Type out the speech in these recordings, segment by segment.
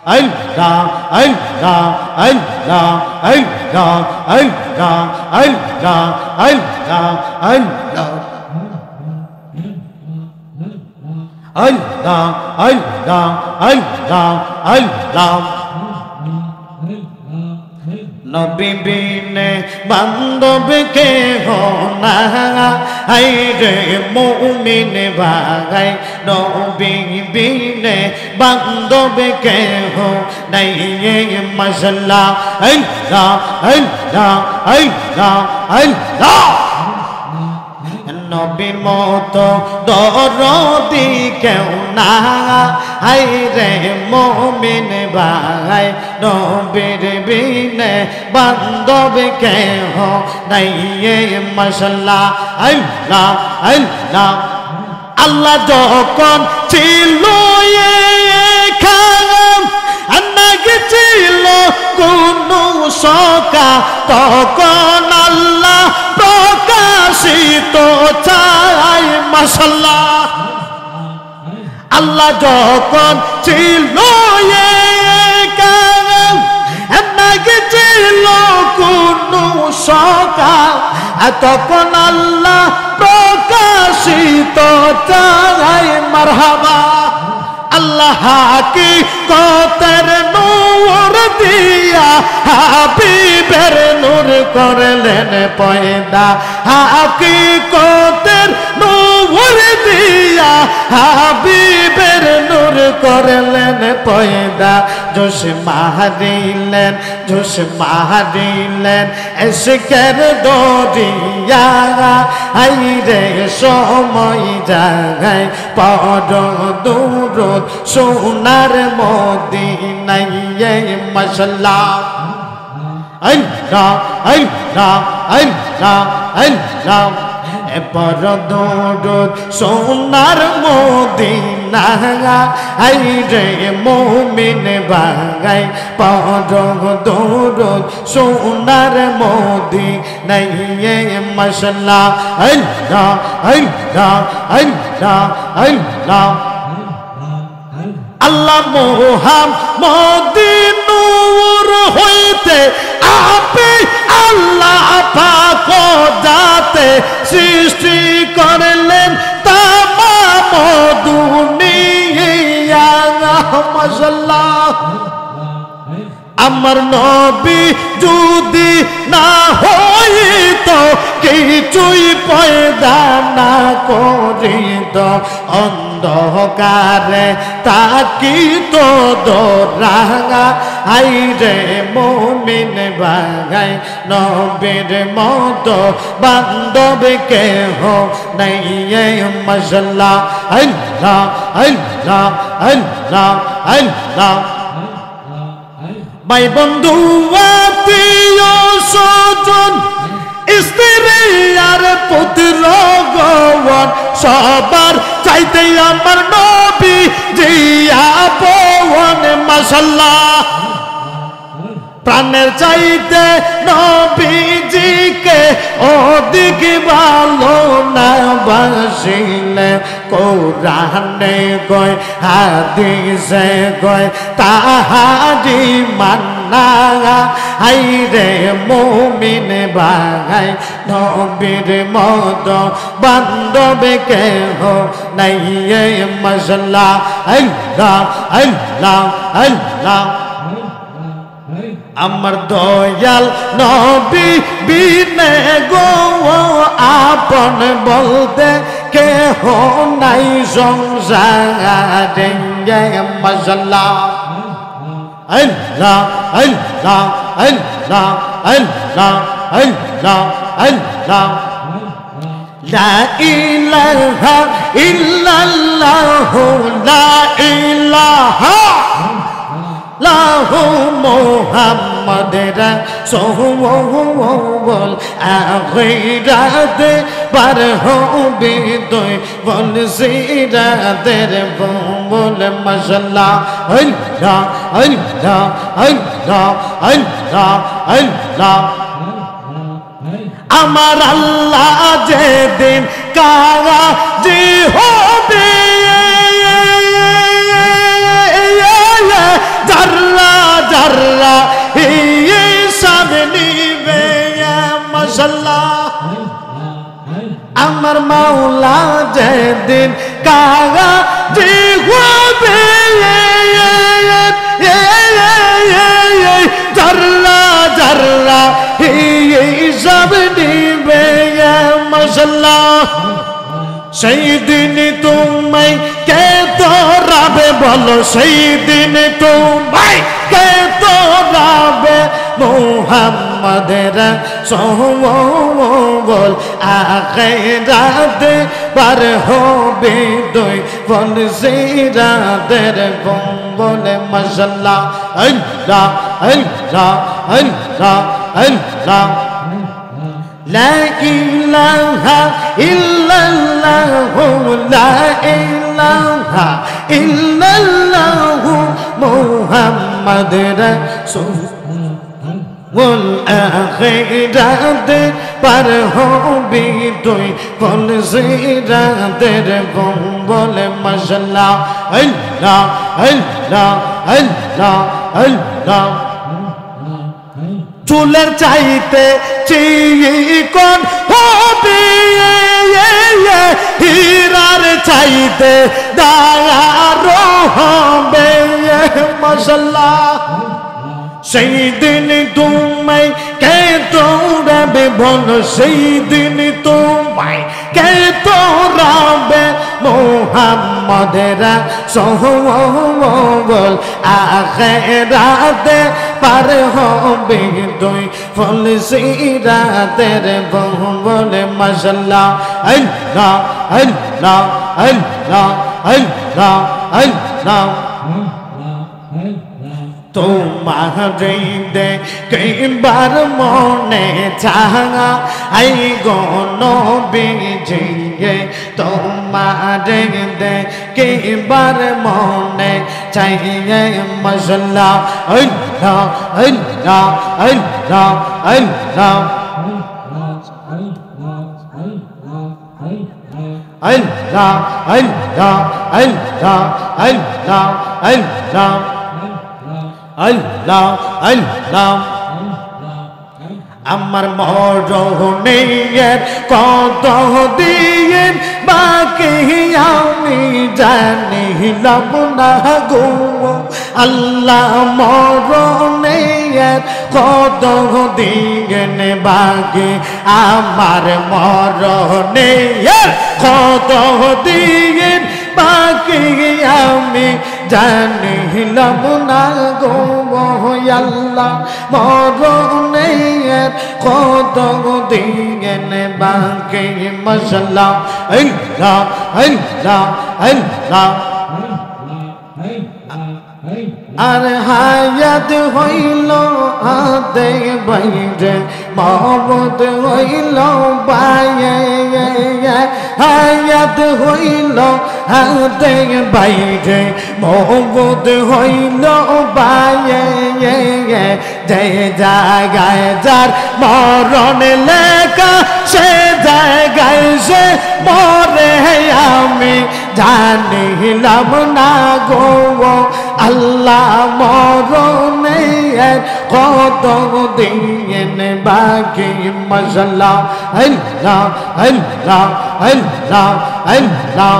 Allah, Allah, Allah, Allah, Allah, Allah, Allah, Allah. Allah, Allah, Allah, Allah. নবী বিনে বান্ধব কে হো না আইরে মুমিন ভাই নবী বিনে বান্ধব কে হো নাই মাশাআল্লাহ আল্লাহ আল্লাহ আল্লাহ আল্লাহ নবীর মতো দরদি কেউ না হায়রে মুমিন ভাই নবীর বিনে বান্ধব কেহ নাই মাশাআল্লাহ আল্লাহ আল্লাহ আল্লাহ যখন ছিল আন্নাকে ছিল কোন সকা তখন আল্লাহ প্রকাশিত চাই মাশাআল্লাহ আল্লাহ যখন ছিল আন্নাকে ছিল কোন সকা তখন আল্লাহ প্রকাশিত চাই মারহাবা আল্লাহ কি কতের নূর দিয়া হাবিবের নূর করলেন পয়দা হাকিকতের নূর দিয়া হাবিবের নূর করলেন পয়দা জোশ মারিলেন এশকের দরিয়া আইরে সময় জাগায় পড় দূর সোনার মদিনায় মাশাআল্লাহ আল্লাহ আল্লাহ আল্লাহ আল্লাহ পড় দূর সোনার মদিনা আইরে মুমিন ভাই পড় দূর সোনার মদিনায় মাশাআল্লাহ আল্লাহ আল্লাহ আল্লাহ আল্লাহ আল্লাহ মুহাম্মদী নূর হইতে আপে আল্লাহ পাক জাতে সৃষ্টি করলেন তামাম দুনিয়া মাশাআল্লাহ আমার নবী যদি না হইতো কিছুই পয়দা না করিত অন্ধকারে তাকিত দোরাঙা আইরে মুমিন ভাই নবীর মতো বান্ধব কেহ নাই মাশাআল্লাহ আল্লাহ আল্লাহ আল্লাহ আল্লাহ ভাই বন্ধু আত্মীয় স্বজন স্ত্রী আর পুত্র গণ সবার চাইতে আমার নবী জিয়া পবন মাশাআল্লাহ প্রাণের চাইতে নবীজিকে অধিক ভালো না বাসিলে কোরআনে কয় হাদিসে কয় তাহারি মান্না আইরে মুমিন ভাই নবীর মতো বান্ধব কেহ নাই মাশাআল্লাহ আল্লাহ আল্লাহ আল্লাহ আমার দয়াল নবী বিনে গো আপন বলতে কেহ নাই সংসারে মাশাআল্লাহ আল্লাহ আল্লাহ আল্লাহ আল্লাহ আল্লাহ আল্লাহ লা ইলাহা ইল্লাল্লাহ লা ইলাহা লাহু মুহাম্মদ রাসূল আখিরাতে পার হবে দুই বল সিরাতের বল মাশাআল্লাহ আল্লাহ আল্লাহ আল্লাহ আল্লাহ আল্লাহ আমার আল্লাহ যেদিন কাজী হবে যার আমার মাওলা যেদিন কাজী হবে জাররা জাররা হিসাব নিবে মাশাআল্লাহ সেই দিন তোমায় কে তোরাবে বলো সেই দিন তোমায় কে তোরাবে মুহাম্মাদের রাসূল আখিরাতে পার হবে দুই বল সিরাতের বলে মাশাআল্লাহ আল্লাহ আল্লাহ আল্লাহ আল্লাহ لا إله إلا الله لا إله إلا الله محمد رسول الآخرة پر ہوبی توئی بول زیراتر بول ماشاءاللہ اللہ اللہ اللہ اللہ চুলের চাইতে চিকন হবে হীরার চাইতে দায়ারো হবে মাশাআল্লাহ সেই দিন তোমায় কে তোরাবে বলো সেই দিন তোমায় কে তোরাবে মুহাম্মাদের রাসূল আখিরাতে পার হবে দুই ফল সিরাতের বলে মাশাআল্লাহ আল্লাহ আল্লাহ আল্লাহ আল্লাহ আল্লাহ তোমারে দেখবার মনে চাহা আই গো নবীজি তোমারে দেখবার মনে চাইয়ে মাশাআল্লাহ আল্লাহ আল্লাহ আল্লাহ আল্লাহ আল্লাহ আল্লাহ আল্লাহ আল্লাহ আল্লাহ আল্লাহ আল্লাহ আমার মরণের কত দিন বাকি আমি জানিলাম না গো আল্লাহ মরণের কত দিন বাকি আমার মরণের কত দিন বাকি আমি জানিলাম না গো আল্লাহ মরণের কত দিন বাকি মাশাআল্লাহ আল্লাহ আল্লাহ আল্লাহ আর হায়াত হইল হাতে বাইরে মওত হইল বাইরে হায়াত হইল হাতে বাইরে মওত হইল বাইরে যে জায়গায় যার মরণ লেখা সে জায়গায় সে মরে আমি জানিলাম না গো আল্লাহ মরণের কত দিন বাকি মাশাআল্লাহ আল্লাহ আল্লাহ আল্লাহ আল্লাহ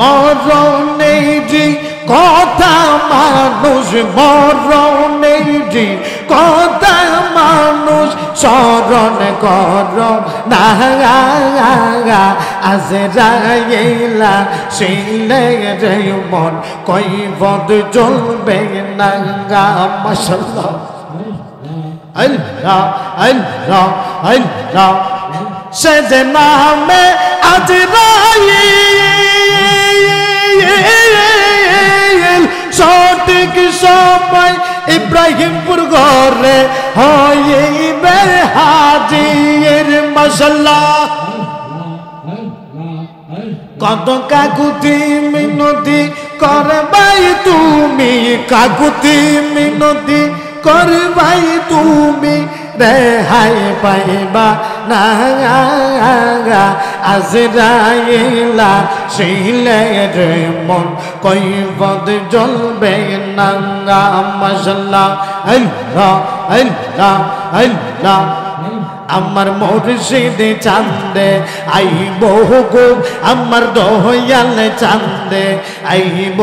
মরণের কথা মানুষ মরণের কথা মানুষ স্মরণ কর না আজরাইলা শিলে রে মন কৈফত চলবে না মাশাআল্লাহ আল্লাহ আল্লাহ আল্লাহ সে যে নামে আজরাইল সঠিক সময় ইব্রাহিমপুর ঘরে হইবে হাজির মাশাআল্লাহ কত কাকুতি মিনতি করবাই তুমি কাকুতি মিনতি করবাই তুমি রেহাই পাইবা না আজরাইলা শিলে রে মন কৈফত জ্বলবে না মাশাআল্লাহ আল্লাহ আল্লাহ আল্লাহ আমার মুর্শিদ চান্দে আইব গো আমার দয়াল চান্দে আইব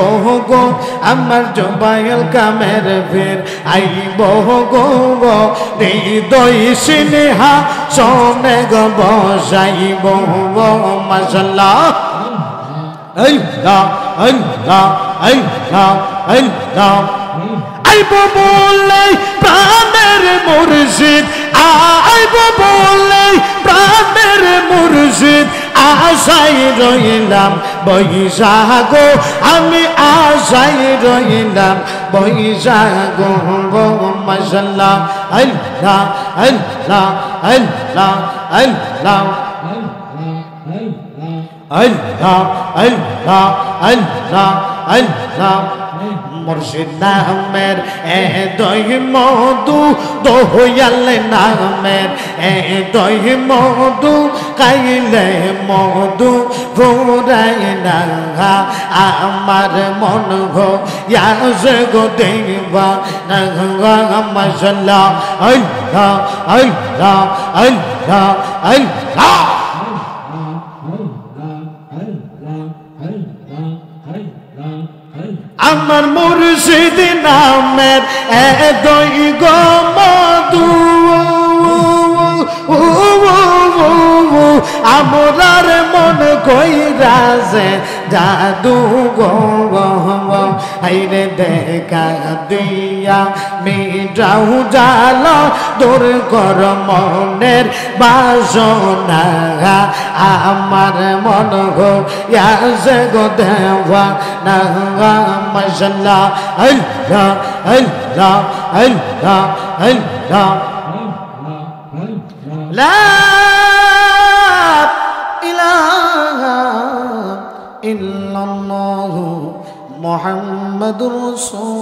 গো আমার জবাইল কামের ফের আইব গো হৃদয় স্নেহা সনে গো বসাইব গো মাশাআল্লাহ আল্লাহ আল্লাহ আল্লাহ আল্লাহ আইব বলে প্রাণের মুর্শিদ আইব বলে প্রাণের মুর্শিদ আশায় রইলাম বৈশাখ আমি আশায় রইলাম বৈশাখ মাশাআল্লাহ আল্লাহ আল্লাহ আল্লাহ আল্লাহ আল্লাহ আল্লাহ আল্লাহ আল্লাহ মুর্শিদ নামের দই মধু দয়াল নামের দই মধু খাইলে মধু ফুরাই না আমার মন গো ইয়াসে গো দেবা না মাশাআল্লাহ আল্লাহ আল্লাহ আল্লাহ আল্লাহ আমার মুর্শিদ নামের দই গো মধু আমরার মন কইরাছে জাদু গো আইরে দেখা দিয়া মিটাও জালো দূর কর মনের বাসনা আমার মন গো ইয়াসে গো দেওয়া না মাশাআল্লাহ আল্লাহ আল্লাহ আল্লাহ আল্লাহ লা ইলাহা ইল্লাল্লাহু মুহাম্মাদুর রাসূল